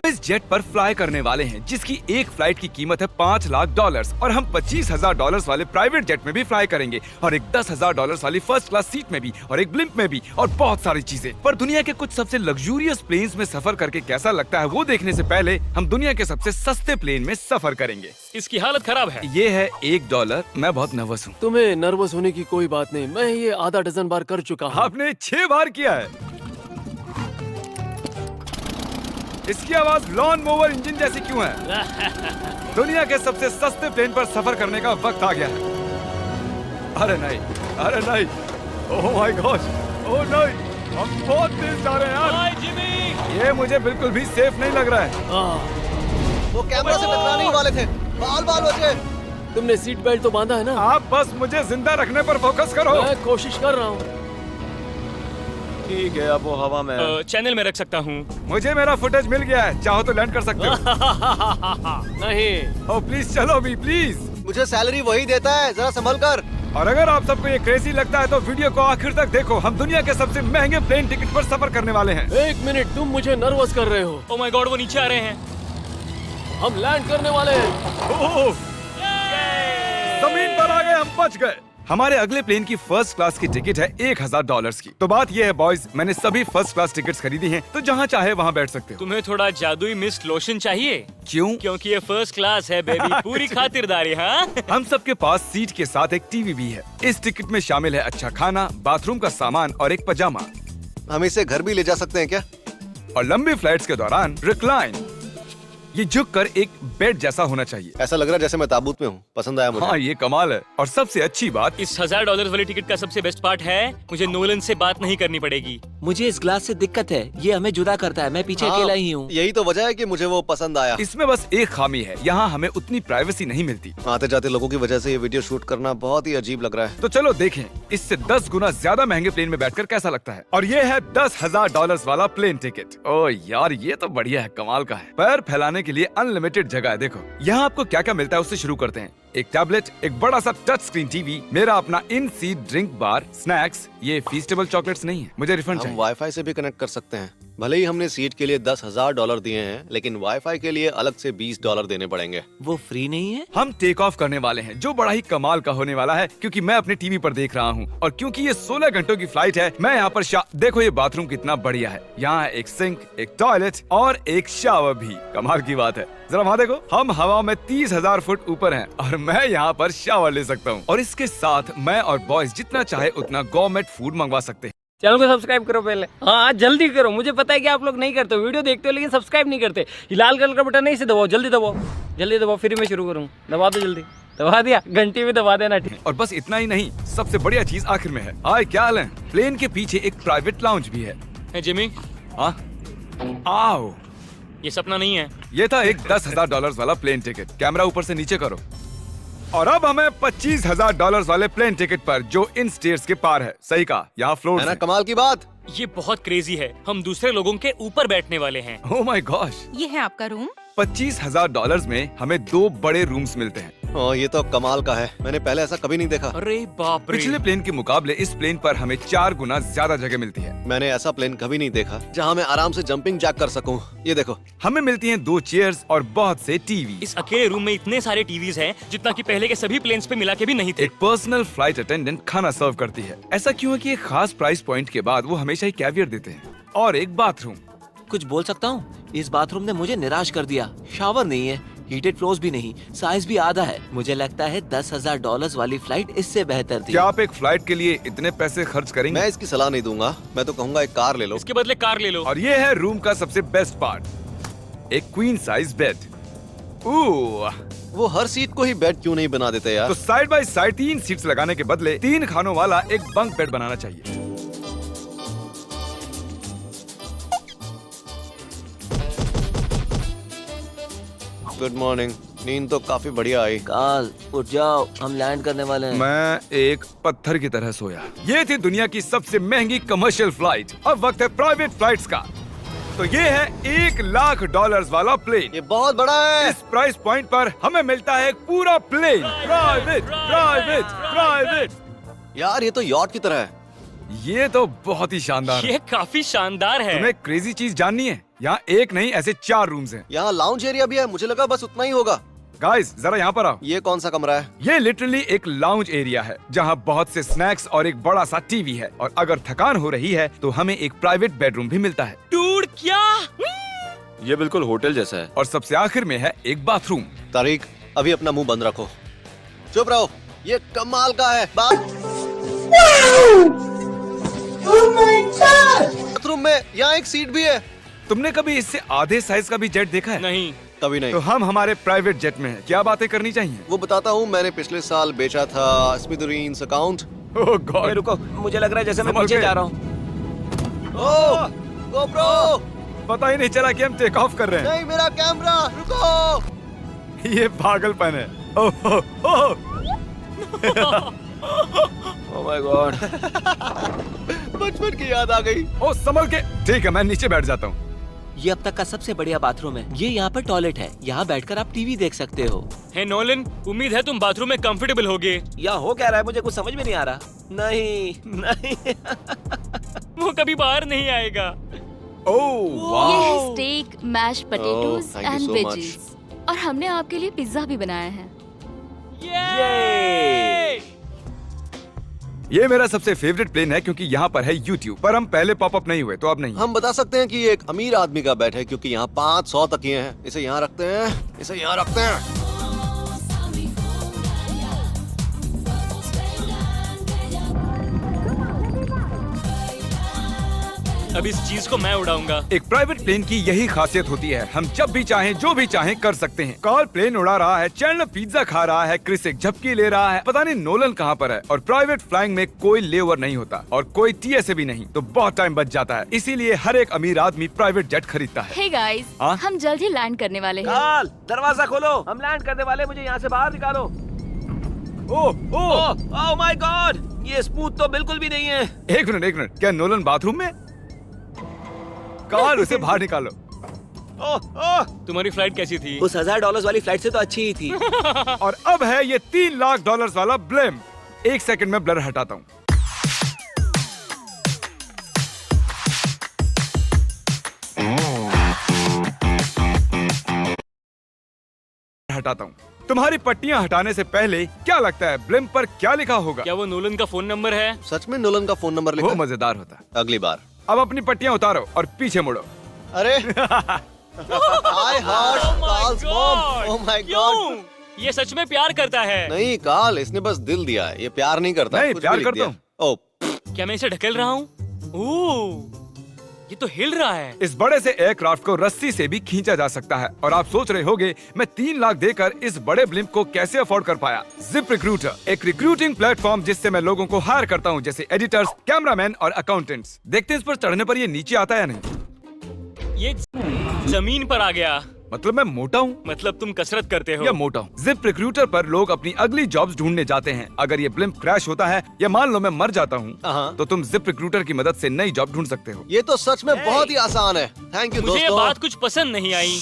इस जेट पर फ्लाई करने वाले हैं जिसकी एक फ्लाइट की कीमत है $5 लाख और हम $25,000 वाले प्राइवेट जेट में भी फ्लाई करेंगे और एक $10,000 वाली फर्स्ट क्लास सीट में भी और एक ब्लिम्प में भी और बहुत सारी चीजें। पर दुनिया के कुछ सबसे लग्जूरियस प्लेन्स में सफर करके कैसा लगता है वो देखने से पहले हम दुनिया के सबसे सस्ते प्लेन में सफर करेंगे। इसकी हालत खराब है। ये है $1। मैं बहुत नर्वस हूँ। तुम्हें नर्वस होने की कोई बात नहीं, मैं ये आधा डजन बार कर चुका हूँ। आपने 6 बार किया है। इसकी आवाज लॉन मोवर इंजन जैसी क्यों है? दुनिया के सबसे सस्ते प्लेन पर सफर करने का वक्त आ गया है। अरे नहीं, अरे नहीं, ओह माय गॉड, ओह नहीं, हम बहुत तेज जा रहे हैं यार। हाय जिमी, ये मुझे बिल्कुल भी सेफ नहीं लग रहा है। वो कैमरा से टकराने ही वाले थे। बाल बाल बचे। तुमने सीट बेल्ट तो बांधा है ना? आप बस मुझे जिंदा रखने पर फोकस करो। मैं कोशिश कर रहा हूँ। ठीक है, अब वो हवा में चैनल में रख सकता हूँ। मुझे मेरा फुटेज मिल गया है, चाहो तो लैंड कर सकते हो। नहीं। ओह प्लीज चलो भी प्लीज। मुझे सैलरी वही देता है, जरा संभल कर। और अगर आप सबको ये क्रेजी लगता है तो वीडियो को आखिर तक देखो। हम दुनिया के सबसे महंगे प्लेन टिकट पर सफर करने वाले हैं। 1 मिनट, तुम मुझे नर्वस कर रहे हो। ओह माय गॉड, वो नीचे आ रहे हैं। हम लैंड करने वाले हैं। ओह, जमीन पर आ गए, हम बच गए। हमारे अगले प्लेन की फर्स्ट क्लास की टिकट है $1,000 की। तो बात ये है बॉयज, मैंने सभी फर्स्ट क्लास टिकट्स खरीदी हैं, तो जहाँ चाहे वहाँ बैठ सकते हो। तुम्हें थोड़ा जादुई मिस्ट लोशन चाहिए? क्यों? क्योंकि ये फर्स्ट क्लास है बेबी, पूरी खातिरदारी। हाँ, हम सबके पास सीट के साथ एक टीवी भी है। इस टिकट में शामिल है अच्छा खाना, बाथरूम का सामान और एक पजामा। हम इसे घर भी ले जा सकते हैं क्या? और लंबी फ्लाइट्स के दौरान रिक्लाइन, ये झुककर एक बेड जैसा होना चाहिए। ऐसा लग रहा है जैसे मैं ताबूत में हूँ। पसंद आया मुझे। हाँ ये कमाल है। और सबसे अच्छी बात, इस $1,000 वाली टिकट का सबसे बेस्ट पार्ट है मुझे नोलन से बात नहीं करनी पड़ेगी। मुझे इस ग्लास से दिक्कत है, ये हमें जुदा करता है। मैं पीछे अकेला ही हूँ। यही तो वजह है कि मुझे वो पसंद आया। इसमें बस एक खामी है, यहाँ हमें उतनी प्राइवेसी नहीं मिलती। आते जाते लोगों की वजह से ये वीडियो शूट करना बहुत ही अजीब लग रहा है। तो चलो देखें इससे 10 गुना ज्यादा महंगे प्लेन में बैठकर कैसा लगता है। और ये है $10,000 वाला प्लेन टिकट। ओ यार ये तो बढ़िया है, कमाल का है। पैर फैलाने के लिए अनलिमिटेड जगह है। देखो यहाँ आपको क्या क्या मिलता है उससे शुरू करते हैं। एक टैबलेट, एक बड़ा सा टच स्क्रीन टीवी, मेरा अपना इन सीट ड्रिंक बार, स्नैक्स। ये फीस्टेबल चॉकलेट्स नहीं है, मुझे रिफंड हम चाहिए। वाईफाई से भी कनेक्ट कर सकते हैं। भले ही हमने सीट के लिए $10,000 दिए हैं, लेकिन वाईफाई के लिए अलग से $20 देने पड़ेंगे। वो फ्री नहीं है? हम टेक ऑफ करने वाले हैं, जो बड़ा ही कमाल का होने वाला है क्योंकि मैं अपने टीवी पर देख रहा हूँ और क्योंकि ये 16 घंटों की फ्लाइट है। मैं यहाँ पर देखो ये बाथरूम कितना बढ़िया है। यहाँ एक सिंक, एक टॉयलेट और एक शावर भी। कमाल की बात है, जरा वहाँ देखो, हम हवा में 30,000 फुट ऊपर हैं और मैं यहाँ पर शावर ले सकता हूँ। और इसके साथ मैं और बॉयज जितना चाहे उतना गवर्नमेंट फूड मंगवा सकते हैं। चैनल को सब्सक्राइब करो पहले। हाँ जल्दी करो, मुझे पता है कि आप लोग नहीं करते हो, वीडियो देखते हो लेकिन सब्सक्राइब नहीं करते। ये लाल कलर का बटन नहीं, इसे दबाओ, जल्दी दबाओ, जल्दी दबाओ, फिर मैं शुरू करूँ। दबा दो जल्दी, दबा दिया, घंटी भी दबा देना। ठीक, और बस इतना ही नहीं, सबसे बढ़िया चीज आखिर में है। हाय क्या हाल है? प्लेन के पीछे एक प्राइवेट लाउंज भी है। है जिमी, हाँ आओ, ये सपना नहीं है। ये था एक $10,000 वाला प्लेन टिकट। कैमरा ऊपर से नीचे करो। और अब हमें $25,000 वाले प्लेन टिकट पर, जो इन स्टेयर्स के पार है। सही कहा, यहाँ फ्लोर है ना कमाल की बात। ये बहुत क्रेजी है, हम दूसरे लोगों के ऊपर बैठने वाले हैं। ओह माय गॉश, ये है आपका रूम। $25,000 में हमें 2 बड़े रूम्स मिलते हैं। ओह ये तो कमाल का है, मैंने पहले ऐसा कभी नहीं देखा। अरे बाप रे, पिछले प्लेन के मुकाबले इस प्लेन पर हमें 4 गुना ज्यादा जगह मिलती है। मैंने ऐसा प्लेन कभी नहीं देखा जहाँ मैं आराम से जंपिंग जैक कर सकूं। ये देखो, हमें मिलती हैं 2 चेयर्स और बहुत से टीवी। इस अकेले रूम में इतने सारे टीवीज हैं जितना कि पहले के सभी प्लेन्स पे मिला के भी नहीं थे। एक पर्सनल फ्लाइट अटेंडेंट खाना सर्व करती है। ऐसा क्यों है कि एक खास प्राइस पॉइंट के बाद वो हमेशा ही कैवियर देते हैं। और एक बाथरूम। कुछ बोल सकता हूँ? इस बाथरूम ने मुझे निराश कर दिया। शावर नहीं है, हीटेड फ्लोर्स भी नहीं, साइज भी आधा है। मुझे लगता है $10,000 वाली फ्लाइट इससे बेहतर थी। क्या आप एक फ्लाइट के लिए इतने पैसे खर्च करेंगे? मैं इसकी सलाह नहीं दूंगा। मैं तो कहूँगा एक कार ले लो। इसके बदले कार ले लो। और ये है रूम का सबसे बेस्ट पार्ट, एक क्वीन साइज बेड। वो हर सीट को ही बेड क्यों नहीं बना देते यार? तो साइड बाय साइड 3 सीट्स लगाने के बदले 3 खानों वाला एक बंक बेड बनाना चाहिए। Good morning. नींद तो काफी बढ़िया आई। काल उठ जाओ, हम लैंड करने वाले हैं। मैं एक पत्थर की तरह सोया। ये थी दुनिया की सबसे महंगी कमर्शियल फ्लाइट। अब वक्त है प्राइवेट फ्लाइट्स का। तो ये है $1,00,000 वाला प्लेन। ये बहुत बड़ा है। इस प्राइस पॉइंट पर हमें मिलता है एक पूरा प्लेन। Private private private. यार ये तो यॉट की तरह है। ये तो बहुत ही शानदार है। ये काफी शानदार है। तुम्हें क्रेजी चीज जाननी है? यहाँ एक नहीं ऐसे 4 रूम्स हैं। यहाँ लाउंज एरिया भी है, मुझे लगा बस उतना ही होगा। गाइस जरा यहाँ पर आओ। ये कौन सा कमरा है? ये लिटरली एक लाउंज एरिया है जहाँ बहुत से स्नैक्स और एक बड़ा सा टीवी है, और अगर थकान हो रही है तो हमें एक प्राइवेट बेडरूम भी मिलता है। डूड क्या? ये बिल्कुल होटल जैसा है। और सबसे आखिर में है एक बाथरूम। तारिक, अभी अपना मुंह बंद रखो, चुप रहो। ये कमाल का है। बाथरूम में यहाँ एक सीट भी है। तुमने कभी इससे आधे साइज का भी जेट देखा है? नहीं। कभी नहीं। तो हम हमारे प्राइवेट जेट में हैं। क्या बातें करनी चाहिए? वो बताता हूँ, मैंने पिछले साल बेचा था स्मिथुरीन्स अकाउंट। ओह गॉड। रुको, मुझे लग रहा है जैसे मैं संभल पीछे के। जा रहा हूँ। ओह GoPro! पता ही नहीं चला कि हम टेक ऑफ कर रहे हैं। नहीं, मेरा कैमरा, रुको। ये पागलपन है। ओह ओह ओह माय गॉड। बचपन की याद आ गई। ओह संभल के। ठीक है, मैं नीचे बैठ जाता हूँ। ये अब तक का सबसे बढ़िया बाथरूम है। ये यहाँ पर टॉयलेट है, यहाँ बैठकर आप टीवी देख सकते हो। हे नोलन, उम्मीद है तुम बाथरूम में कंफर्टेबल होगे। यहाँ हो क्या रहा है मुझे कुछ समझ में नहीं आ रहा। नहीं नहीं। वो कभी बाहर नहीं आएगा। ओह ये वाह। है steak, mash potatoes thank you and so veggies, और हमने आपके लिए पिज्जा भी बनाया है। ये ये मेरा सबसे फेवरेट प्लेन है क्योंकि यहाँ पर है YouTube, पर हम पहले पॉपअप नहीं हुए तो अब नहीं। हम बता सकते हैं कि ये एक अमीर आदमी का बेड है क्योंकि यहाँ 500 तकिए हैं। इसे यहाँ रखते हैं, इसे यहाँ रखते हैं। अब इस चीज को मैं उड़ाऊंगा। एक प्राइवेट प्लेन की यही खासियत होती है, हम जब भी चाहें जो भी चाहें कर सकते हैं। कार्ल प्लेन उड़ा रहा है, चैंडलर पिज्जा खा रहा है, क्रिस एक झपकी ले रहा है, पता नहीं नोलन कहाँ पर है। और प्राइवेट फ्लाइंग में कोई लेओवर नहीं होता और कोई TSA भी नहीं, तो बहुत टाइम बच जाता है। इसीलिए हर एक अमीर आदमी प्राइवेट जेट खरीदता है। हे गाइस, हाँ? हम जल्द ही लैंड करने वाले हैं। काल, दरवाजा खोलो, हम लैंड करने वाले, मुझे यहाँ से बाहर निकालो। ओह ओह ओह माय गॉड, ये स्मूथ तो बिल्कुल भी नहीं है। एक मिनट, क्या नोलन बाथरूम में? कार्ल उसे बाहर निकालो। ओह ओह, तुम्हारी फ्लाइट कैसी थी? उस $1000 वाली फ्लाइट से तो अच्छी ही थी। और अब है ये $3 लाख वाला ब्लेम। एक सेकंड में ब्लर हटाता हूँ। हटाता हूँ। तुम्हारी पट्टियाँ हटाने से पहले क्या लगता है ब्लेम पर क्या लिखा होगा? क्या वो नोलन का फोन नंबर है? सच में नोलन का फोन नंबर वो लिखा? मजेदार होता। अगली बार। अब अपनी पट्टियाँ उतारो और पीछे मुड़ो। अरे I heart Carl's mom. Oh my God. क्यों? ये सच में प्यार करता है। नहीं कार्ल, इसने बस दिल दिया है, ये प्यार नहीं करता। नहीं, कुछ प्यार भी लिख करता दिया। हूँ। ओह, क्या मैं इसे ढकेल रहा हूँ? ओह, ये तो हिल रहा है। इस बड़े से एयरक्राफ्ट को रस्सी से भी खींचा जा सकता है। और आप सोच रहे होंगे मैं 3 लाख देकर इस बड़े ब्लिम्प को कैसे अफोर्ड कर पाया। जिप रिक्रूटर, एक रिक्रूटिंग प्लेटफॉर्म जिससे मैं लोगों को हायर करता हूँ, जैसे एडिटर्स, कैमरामैन और अकाउंटेंट्स। देखते हैं इस पर चढ़ने पर ये नीचे आता है या नहीं। ये जमीन पर आ गया। मतलब मैं मोटा हूँ मतलब तुम कसरत करते हो। या मोटा हूँ। जिप रिक्रूटर पर लोग अपनी अगली जॉब्स ढूंढने जाते हैं। अगर ये ब्लिम्प क्रैश होता है या मान लो मैं मर जाता हूँ, हाँ। तो तुम जिप रिक्रूटर की मदद से नई जॉब ढूंढ सकते हो। ये तो सच में बहुत ही आसान है। थैंक यू मुझे ये दोस्तों। बात कुछ पसंद नहीं आई।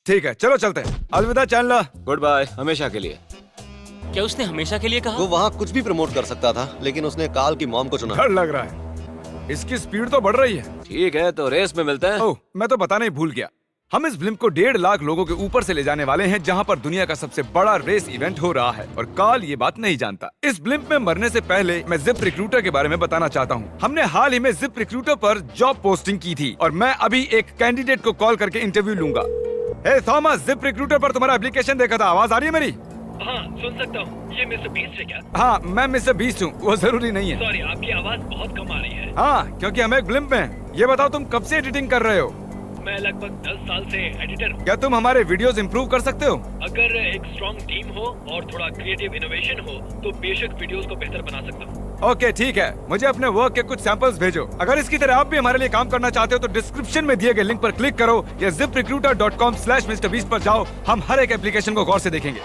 ठीक है, चलो चलते हैं। अलविदा चैंडलर। गुड बाय, हमेशा के लिए। क्या उसने हमेशा के लिए कहा? वो वहाँ कुछ भी प्रमोट कर सकता था, लेकिन उसने कार्ल की मॉम को चुना। डर लग रहा है। इसकी स्पीड तो बढ़ रही है। ठीक है, तो रेस में मिलते हैं। ओह, मैं तो बताना ही भूल गया। हम इस ब्लिम्प को 1.5 लाख लोगों के ऊपर से ले जाने वाले हैं, जहां पर दुनिया का सबसे बड़ा रेस इवेंट हो रहा है। और कार्ल ये बात नहीं जानता। इस ब्लिम्प में मरने से पहले मैं जिप रिक्रूटर के बारे में बताना चाहता हूँ। हमने हाल ही में जिप रिक्रूटर पर जॉब पोस्टिंग की थी और मैं अभी एक कैंडिडेट को कॉल करके इंटरव्यू लूंगा। हे थॉमस, जिप रिक्रूटर पर तुम्हारा एप्लीकेशन देखा था। आवाज आ रही है मेरी? हाँ, सुन सकता हूँ। ये मिस्टर बीस्ट है क्या? हाँ, मैं मिस्टर बीस्ट हूँ। वो जरूरी नहीं है। सॉरी, आपकी आवाज बहुत कम आ रही है। हाँ, क्योंकि हम एक ब्लिम्प में हैं। ये बताओ तुम कब से एडिटिंग कर रहे हो? मैं लगभग 10 साल से एडिटर हूँ। क्या तुम हमारे वीडियोस इंप्रूव कर सकते हो? अगर एक स्ट्रॉन्ग टीम हो और थोड़ा क्रिएटिव इनोवेशन हो तो बेशक वीडियोस को बेहतर बना सकता हूँ। ओके, ठीक है। मुझे अपने वर्क के कुछ सैंपल्स भेजो। अगर इसकी तरह आप भी हमारे लिए काम करना चाहते हो तो डिस्क्रिप्शन में दिए गए लिंक पर क्लिक करो या ziprecruiter.com/MrBeast पर जाओ। हम हर एक एप्लीकेशन को गौर से देखेंगे।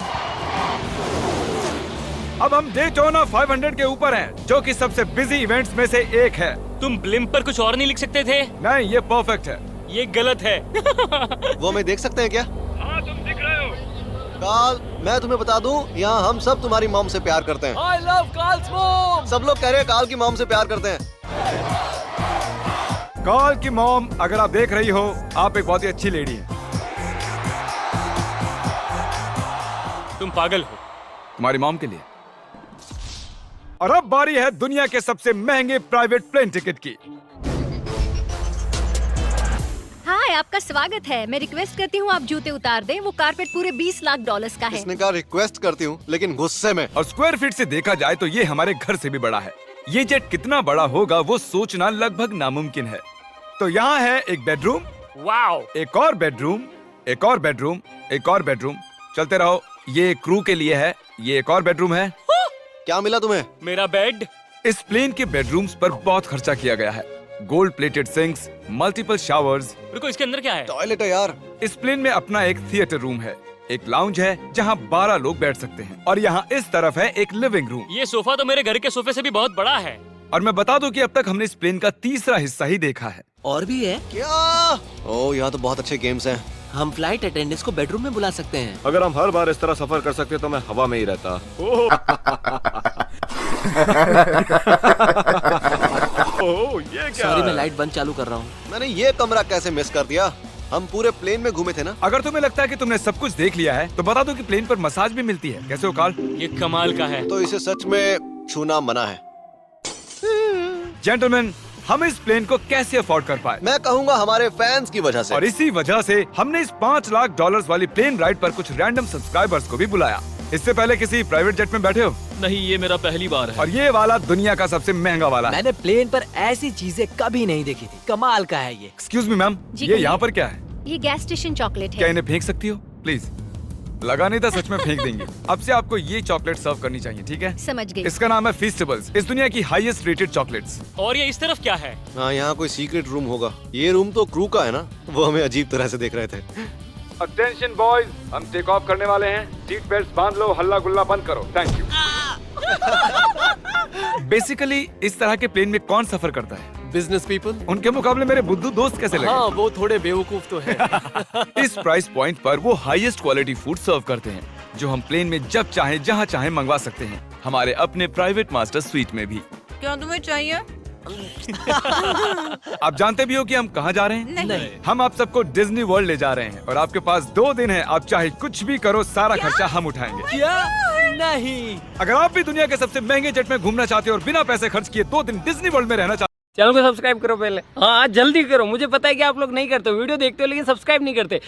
अब हम डेटोना 500 के ऊपर हैं, जो कि सबसे बिजी इवेंट्स में से एक है। तुम ब्लिम्प पर कुछ और नहीं लिख सकते थे? नहीं, ये परफेक्ट है। ये गलत है। वो हमें देख सकते हैं क्या? हाँ, तुम दिख रहे हो। कार्ल, मैं तुम्हें बता दूं, यहाँ हम सब तुम्हारी मॉम से प्यार करते हैं। I love Carl's mom. सब लोग कह रहे हैं कार्ल की मॉम से प्यार करते हैं। कॉल की मॉम, अगर आप देख रही हो, आप एक बहुत ही अच्छी लेडी हैं। तुम पागल हो। तुम्हारी मॉम के लिए। और अब बारी है दुनिया के सबसे महंगे प्राइवेट प्लेन टिकट की। हाय, आपका स्वागत है। मैं रिक्वेस्ट करती हूँ आप जूते उतार दें। वो कारपेट पूरे 20 लाख डॉलर्स का है। इसने कहा रिक्वेस्ट करती हूँ, लेकिन गुस्से में। और स्क्वायर फीट से देखा जाए तो ये हमारे घर से भी बड़ा है। ये जेट कितना बड़ा होगा वो सोचना लगभग नामुमकिन है। तो यहाँ है एक बेडरूम, वाओ, एक और बेडरूम, एक और बेडरूम, एक और बेडरूम। चलते रहो। ये क्रू के लिए है। ये एक और बेडरूम है। क्या मिला तुम्हें? मेरा बेड। इस प्लेन के बेडरूम्स पर बहुत खर्चा किया गया है। Gold plated sinks, multiple showers. रुको, इसके अंदर क्या है? टॉयलेट है यार। इस प्लेन में अपना एक थिएटर रूम है, एक लाउंज है जहाँ 12 लोग बैठ सकते हैं, और यहाँ इस तरफ है एक लिविंग रूम। ये सोफा तो मेरे घर के सोफे से भी बहुत बड़ा है। और मैं बता दूं कि अब तक हमने इस प्लेन का तीसरा हिस्सा ही देखा है। और भी है। क्या? ओह, यहाँ तो बहुत अच्छे गेम्स हैं। हम फ्लाइट अटेंडेंट्स को बेडरूम में बुला सकते हैं। अगर हम हर बार इस तरह सफर कर सकते तो मैं हवा में ही रहता। ओह, ये क्या? सॉरी, मैं लाइट बंद चालू कर रहा हूँ। मैंने ये कमरा कैसे मिस कर दिया? हम पूरे प्लेन में घूमे थे ना। अगर तुम्हें लगता है कि तुमने सब कुछ देख लिया है तो बता दो कि प्लेन पर मसाज भी मिलती है। कैसे हो कार्ल? ये कमाल का है। तो इसे सच में छूना मना है। जेंटलमैन, हम इस प्लेन को कैसे अफोर्ड कर पाए? मैं कहूँगा हमारे फैंस की वजह से। और इसी वजह से हमने इस 5 लाख डॉलर्स वाली प्लेन राइड पर कुछ रैंडम सब्सक्राइबर्स को भी बुलाया। इससे पहले किसी प्राइवेट जेट में बैठे हो? नहीं, ये मेरा पहली बार है। और ये वाला दुनिया का सबसे महंगा वाला है। मैंने प्लेन पर ऐसी चीजें कभी नहीं देखी थी। कमाल का है ये। एक्सक्यूज मी मैम, जी ये कहिए। यहाँ पर क्या है? ये गैस स्टेशन चॉकलेट क्या है। इन्हें फेंक सकती हो प्लीज? लगा नहीं था, सच में फेंक देंगे। अब से आपको ये चॉकलेट सर्व करनी चाहिए, ठीक है? समझ गई। इसका नाम है फीस्टेबल्स, इस दुनिया की हाईएस्ट रेटेड चॉकलेट्स। और ये इस तरफ क्या है? हाँ, यहाँ कोई सीक्रेट रूम होगा। ये रूम तो क्रू का है ना। वो हमें अजीब तरह से देख रहे थे। अटेंशन बॉयज, हम टेक ऑफ करने वाले हैं। सीट बेल्ट बांध लो, हल्ला गुल्ला बंद करो। Thank you. बेसिकली इस तरह के प्लेन में कौन सफर करता है? Business people. उनके मुकाबले मेरे बुद्धू दोस्त कैसे लगे? हाँ, वो थोड़े बेवकूफ तो है। इस प्राइस पॉइंट पर वो हाईएस्ट क्वालिटी फूड सर्व करते हैं, जो हम प्लेन में जब चाहे जहाँ चाहे मंगवा सकते हैं, हमारे अपने प्राइवेट मास्टर स्वीट में भी। क्या तुम्हें चाहिए? आप जानते भी हो कि हम कहाँ जा रहे हैं? नहीं। हम आप सबको डिज्नी वर्ल्ड ले जा रहे हैं, और आपके पास 2 दिन है। आप चाहे कुछ भी करो, सारा खर्चा हम उठाएंगे। क्या? नहीं। अगर आप भी दुनिया के सबसे महंगे जेट में घूमना चाहते हो और बिना पैसे खर्च किए 2 दिन डिज्नी वर्ल्ड में रहना चाहते चैनल को सब्सक्राइब करो पहले। हाँ, जल्दी करो। मुझे पता है कि आप लोग नहीं करते, वीडियो देखते हो लेकिन सब्सक्राइब नहीं करते।